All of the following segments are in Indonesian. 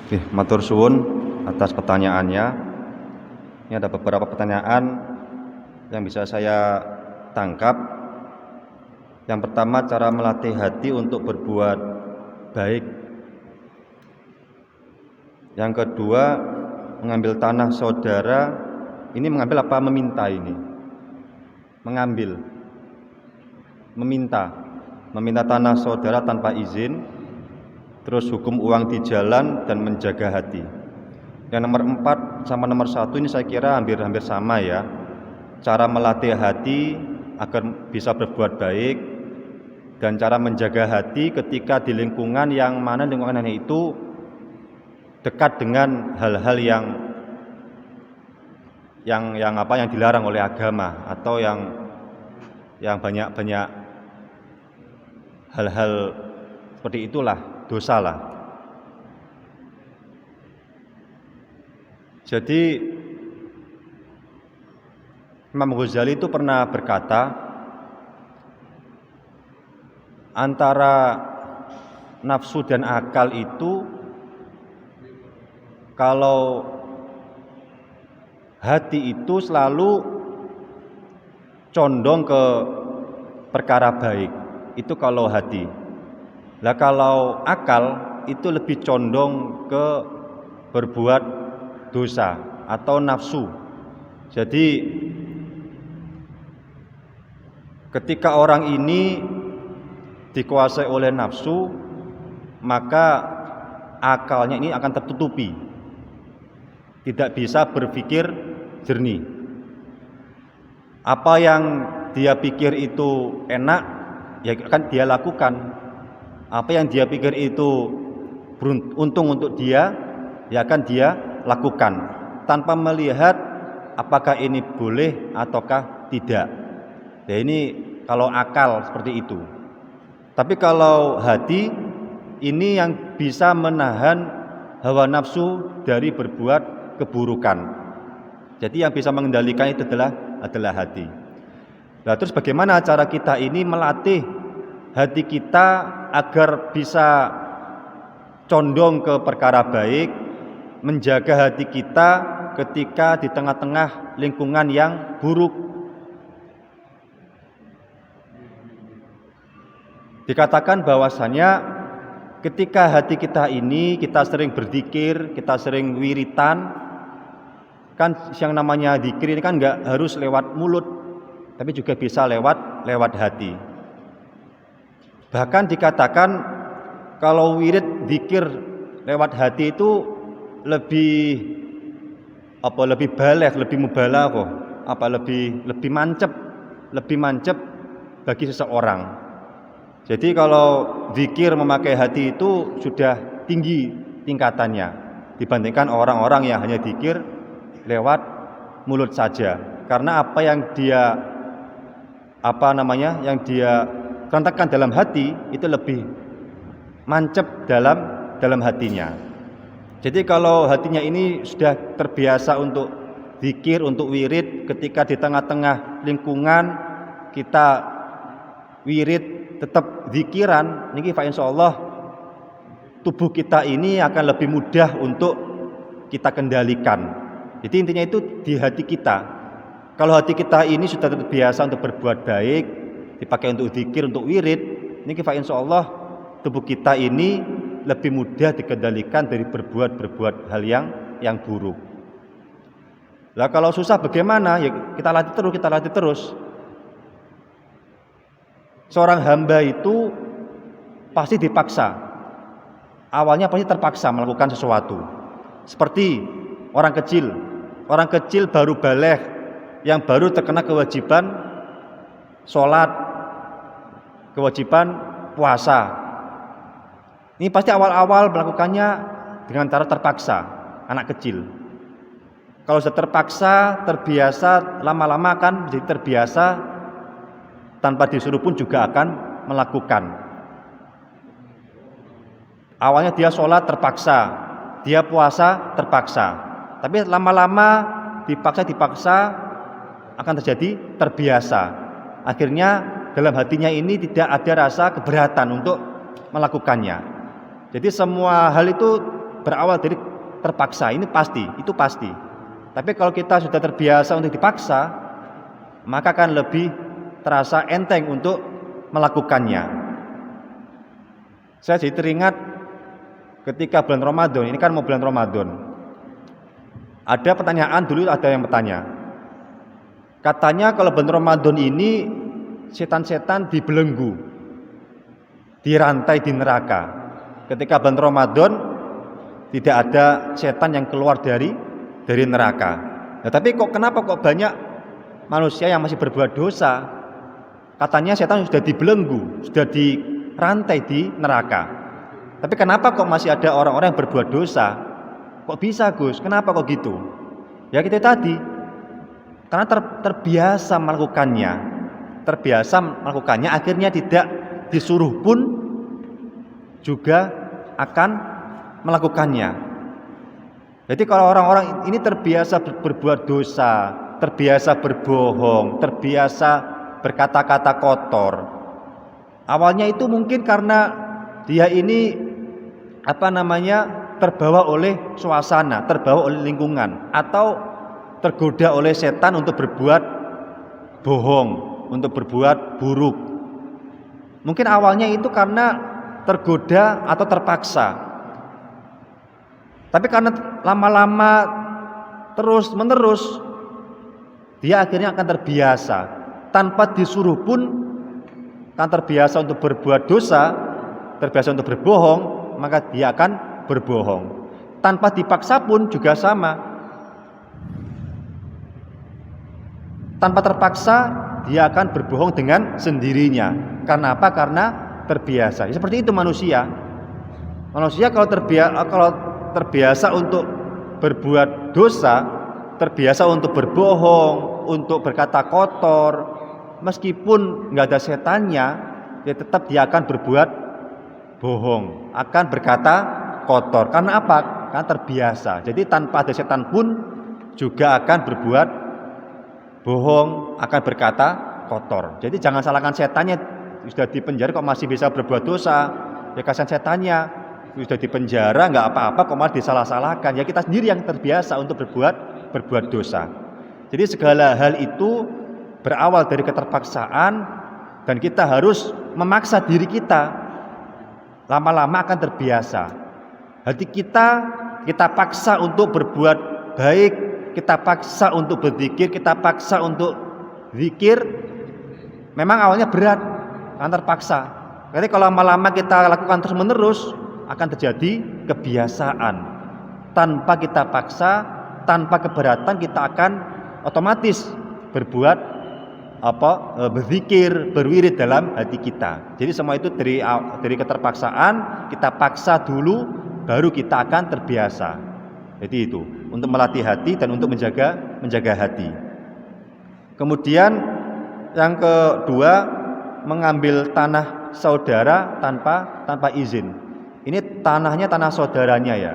Oke, matur suwun atas pertanyaannya. Ini ada beberapa pertanyaan yang bisa saya tangkap. Yang pertama, cara melatih hati untuk berbuat baik. Yang kedua, mengambil tanah saudara. Ini mengambil apa meminta ini? Mengambil. Meminta tanah saudara tanpa izin. Terus hukum uang di jalan dan menjaga hati. Yang nomor 4 sama nomor 1 ini saya kira hampir sama ya. Cara melatih hati agar bisa berbuat baik dan cara menjaga hati ketika di lingkungan yang mana lingkungan itu dekat dengan hal-hal yang dilarang oleh agama atau yang banyak hal-hal seperti itulah, dosa lah. Jadi Imam Ghazali itu pernah berkata, antara nafsu dan akal itu, kalau hati itu selalu condong ke perkara baik, itu kalau hati. Nah kalau akal itu lebih condong ke berbuat dosa atau nafsu. Jadi ketika orang ini dikuasai oleh nafsu, maka akalnya ini akan tertutupi, tidak bisa berpikir jernih. Apa yang dia pikir itu enak, ya akan dia lakukan. Apa yang dia pikir itu untung untuk dia, ya akan dia lakukan tanpa melihat apakah ini boleh ataukah tidak. Ya ini kalau akal seperti itu. Tapi kalau hati ini yang bisa menahan hawa nafsu dari berbuat keburukan. Jadi yang bisa mengendalikan itu adalah hati. Nah, terus bagaimana cara kita ini melatih hati kita agar bisa condong ke perkara baik, menjaga hati kita ketika di tengah-tengah lingkungan yang buruk. Dikatakan bahwasannya ketika hati kita ini kita sering berzikir, kita sering wiritan, kan yang namanya zikir ini kan nggak harus lewat mulut, tapi juga bisa lewat hati. Bahkan dikatakan kalau wirid zikir lewat hati itu lebih baligh, lebih mubalaghah, lebih mancep bagi seseorang. Jadi kalau zikir memakai hati itu sudah tinggi tingkatannya dibandingkan orang-orang yang hanya zikir lewat mulut saja. Karena apa yang dia letakkan dalam hati itu lebih mancep dalam hatinya. Jadi kalau hatinya ini sudah terbiasa untuk zikir, untuk wirid, ketika di tengah-tengah lingkungan kita wirid tetap zikiran, niki fa insyaallah tubuh kita ini akan lebih mudah untuk kita kendalikan. Jadi intinya itu di hati kita. Kalau hati kita ini sudah terbiasa untuk berbuat baik, dipakai untuk zikir, untuk wirid, niki fa insyaallah tubuh kita ini lebih mudah dikendalikan dari berbuat hal yang buruk. Lah kalau susah bagaimana? Ya kita latih terus. Seorang hamba itu pasti dipaksa. Awalnya pasti terpaksa melakukan sesuatu. Seperti orang kecil baru baligh, yang baru terkena kewajiban sholat, kewajiban puasa. Ini pasti awal-awal melakukannya dengan cara terpaksa, anak kecil. Kalau sudah terpaksa, terbiasa, lama-lama akan menjadi terbiasa, tanpa disuruh pun juga akan melakukan. Awalnya dia sholat terpaksa, dia puasa terpaksa, tapi lama-lama dipaksa akan terjadi terbiasa. Akhirnya dalam hatinya ini tidak ada rasa keberatan untuk melakukannya. Jadi semua hal itu berawal dari terpaksa, ini pasti, itu pasti. Tapi kalau kita sudah terbiasa untuk dipaksa, maka akan lebih terasa enteng untuk melakukannya. Saya jadi teringat ketika bulan Ramadan, ini kan mau bulan Ramadan. Ada pertanyaan dulu, ada yang bertanya. Katanya kalau bulan Ramadan ini setan-setan dibelenggu, dirantai di neraka. Ketika bulan Ramadan tidak ada setan yang keluar dari neraka. Nah, tapi kenapa kok banyak manusia yang masih berbuat dosa? Katanya setan sudah dibelenggu, sudah dirantai di neraka. Tapi kenapa kok masih ada orang-orang yang berbuat dosa? Kok bisa, Gus? Kenapa kok gitu? Ya gitu tadi. Karena terbiasa melakukannya. Terbiasa melakukannya, akhirnya tidak disuruh pun juga akan melakukannya. Jadi kalau orang-orang ini terbiasa berbuat dosa, terbiasa berbohong, terbiasa berkata-kata kotor. Awalnya itu mungkin karena dia ini terbawa oleh suasana, terbawa oleh lingkungan, atau tergoda oleh setan untuk berbuat bohong, untuk berbuat buruk. Mungkin awalnya itu karena tergoda atau terpaksa. Tapi karena lama-lama terus-menerus, dia akhirnya akan terbiasa. Tanpa disuruh pun akan terbiasa untuk berbuat dosa, terbiasa untuk berbohong, maka dia akan berbohong. Tanpa dipaksa pun juga sama. Tanpa terpaksa, dia akan berbohong dengan sendirinya. Karena apa? Karena terbiasa. Seperti itu manusia. Manusia kalau terbiasa untuk berbuat dosa, terbiasa untuk berbohong, untuk berkata kotor, meskipun nggak ada setannya, ya tetap dia akan berbuat bohong, akan berkata kotor. Karena apa? Karena terbiasa. Jadi tanpa ada setan pun juga akan berbuat bohong, akan berkata kotor. Jadi jangan salahkan setannya, sudah di penjara kok masih bisa berbuat dosa. Ya kasihan setannya, sudah di penjara nggak apa-apa kok malah disalah-salahkan. Ya kita sendiri yang terbiasa untuk berbuat dosa. Jadi segala hal itu berawal dari keterpaksaan, dan kita harus memaksa diri kita. Lama-lama akan terbiasa. Hati kita paksa untuk berbuat baik, kita paksa untuk berzikir, kita paksa untuk zikir. Memang awalnya berat, akan terpaksa. Jadi kalau lama-lama kita lakukan terus-menerus, akan terjadi kebiasaan. Tanpa kita paksa, tanpa keberatan, kita akan otomatis berbuat berzikir, berwirid dalam hati kita. Jadi semua itu dari keterpaksaan, kita paksa dulu, baru kita akan terbiasa. Jadi itu untuk melatih hati dan untuk menjaga hati. Kemudian yang kedua, mengambil tanah saudara tanpa izin. Ini tanahnya tanah saudaranya ya,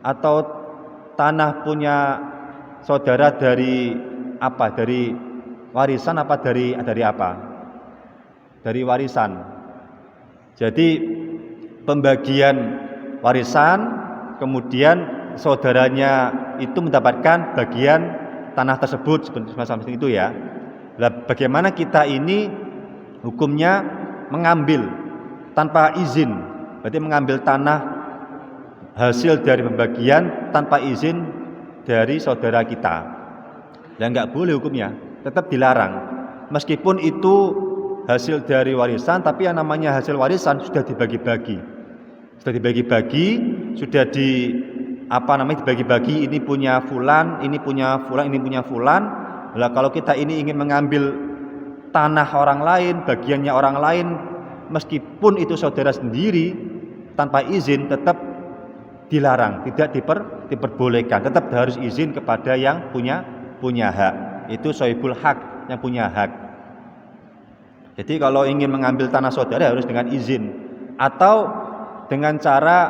atau tanah punya saudara dari apa? Dari warisan apa dari apa? Dari warisan. Jadi pembagian warisan, kemudian saudaranya itu mendapatkan bagian tanah tersebut seperti itu ya. Nah, bagaimana kita ini hukumnya mengambil tanpa izin? Berarti mengambil tanah hasil dari pembagian tanpa izin dari saudara kita. Ya nggak boleh hukumnya, tetap dilarang. Meskipun itu hasil dari warisan, tapi yang namanya hasil warisan sudah dibagi-bagi. Sudah dibagi-bagi, sudah dibagi-bagi, ini punya fulan, ini punya fulan, ini punya fulan. Lah kalau kita ini ingin mengambil tanah orang lain, bagiannya orang lain, meskipun itu saudara sendiri, tanpa izin tetap dilarang, tidak diperbolehkan. Tetap harus izin kepada yang punya hak. Itu sohibul hak, yang punya hak. Jadi kalau ingin mengambil tanah saudara harus dengan izin, atau dengan cara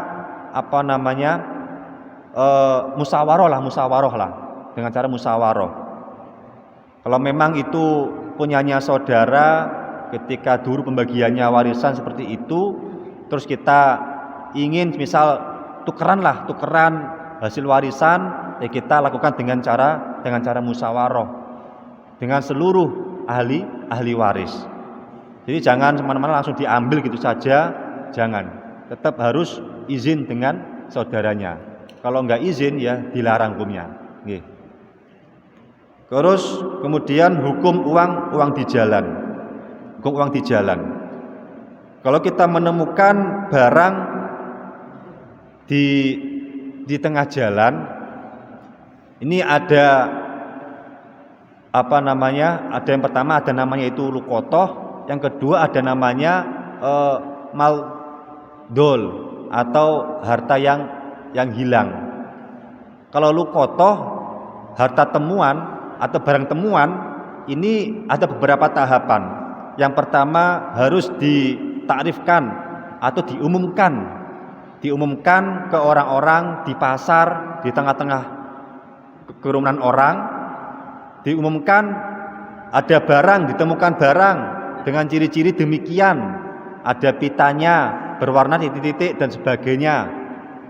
musyawarah lah, dengan cara musyawarah. Kalau memang itu punyanya saudara, ketika dulu pembagiannya warisan seperti itu, terus kita ingin misal tukeran hasil warisan, ya kita lakukan dengan cara musyawarah dengan seluruh ahli waris. Jadi jangan semena-mena langsung diambil gitu saja, jangan. Tetap harus izin dengan saudaranya. Kalau enggak izin ya dilarang hukumnya. Nggih. Terus kemudian hukum uang di jalan. Hukum uang di jalan. Kalau kita menemukan barang di tengah jalan, ini ada ada yang pertama ada namanya itu lukotoh, yang kedua ada namanya maldol atau harta yang hilang. Kalau lukotoh, harta temuan atau barang temuan, ini ada beberapa tahapan. Yang pertama harus ditakrifkan atau diumumkan ke orang-orang di pasar, di tengah-tengah kerumunan orang, diumumkan ada barang, ditemukan barang dengan ciri-ciri demikian, ada pitanya berwarna titik-titik dan sebagainya,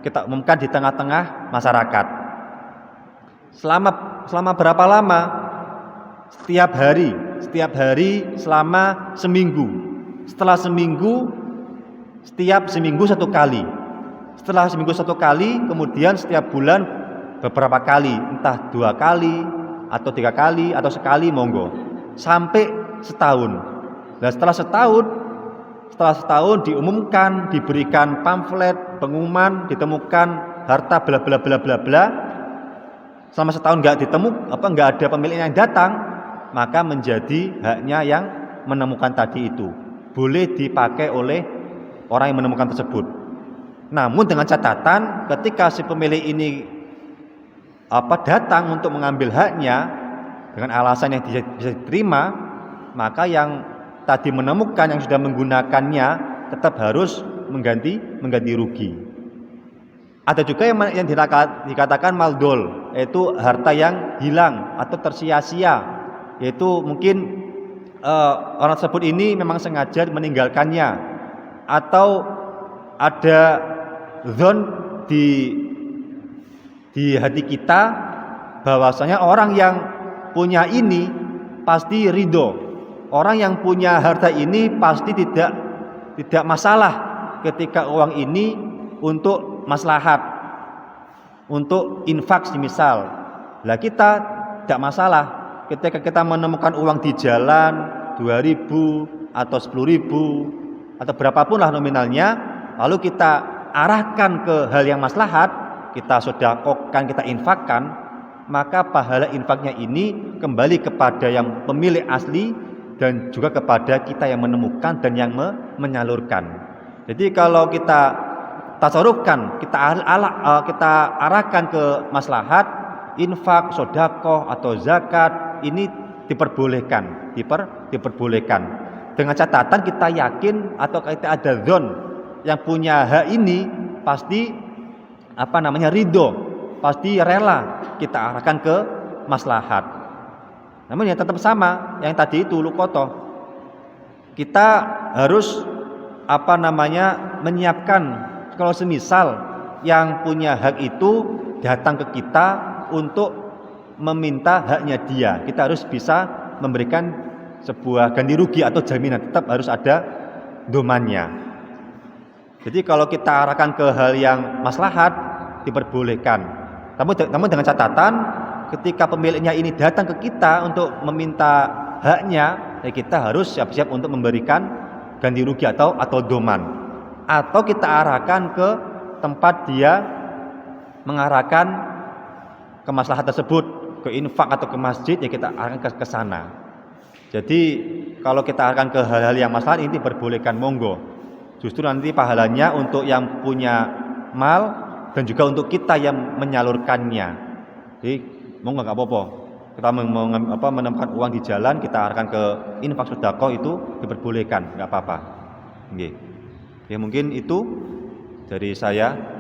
kita umumkan di tengah-tengah masyarakat. Selama berapa lama? Setiap hari selama seminggu. Setelah seminggu, setiap seminggu satu kali. Setelah seminggu satu kali, kemudian setiap bulan beberapa kali, entah 2 kali atau 3 kali atau sekali, monggo, sampai setahun. Nah setelah setahun diumumkan, diberikan pamflet pengumuman, ditemukan harta bla bla bla bla bla. Selama setahun nggak ada pemilik yang datang, maka menjadi haknya yang menemukan tadi itu. Boleh dipakai oleh orang yang menemukan tersebut. Namun dengan catatan ketika si pemilik ini datang untuk mengambil haknya dengan alasan yang bisa diterima, maka yang tadi menemukan yang sudah menggunakannya tetap harus mengganti rugi. Ada juga yang dikatakan maldol, yaitu harta yang hilang atau tersia-sia, yaitu mungkin orang tersebut ini memang sengaja meninggalkannya, atau ada zon di hati kita bahwasanya orang yang punya ini pasti ridho, orang yang punya harta ini pasti tidak masalah ketika uang ini untuk maslahat, untuk infak semisal. Lah kita tidak masalah ketika kita menemukan uang di jalan 2.000 atau 10.000 atau berapapun lah nominalnya, lalu kita arahkan ke hal yang maslahat, kita sedekahkan, kita infakkan, maka pahala infaknya ini kembali kepada yang pemilik asli dan juga kepada kita yang menemukan dan yang menyalurkan. Jadi kalau kita tasarufkan, kita arahkan ke maslahat, infak, sedekah atau zakat, ini diperbolehkan. Dengan catatan kita yakin atau kita ada zon yang punya hak ini pasti ridho, pasti rela kita arahkan ke maslahat. Namun yang tetap sama, yang tadi itu lukotoh, kita harus menyiapkan. Kalau semisal yang punya hak itu datang ke kita untuk meminta haknya dia, kita harus bisa memberikan sebuah ganti rugi atau jaminan, tetap harus ada domannya. Jadi kalau kita arahkan ke hal yang maslahat diperbolehkan. Namun dengan catatan ketika pemiliknya ini datang ke kita untuk meminta haknya, ya kita harus siap-siap untuk memberikan ganti rugi atau doman. Atau kita arahkan ke tempat dia mengarahkan ke maslahat tersebut, ke infak atau ke masjid, ya kita arahkan ke sana. Jadi kalau kita arahkan ke hal-hal yang maslahat ini diperbolehkan, monggo. Justru nanti pahalanya untuk yang punya mal dan juga untuk kita yang menyalurkannya. Jadi monggo nggak apa-apa. Kita menemukan uang di jalan, kita arahkan ke infak sedekah, itu diperbolehkan, nggak apa-apa. Nggih. Ya mungkin itu dari saya.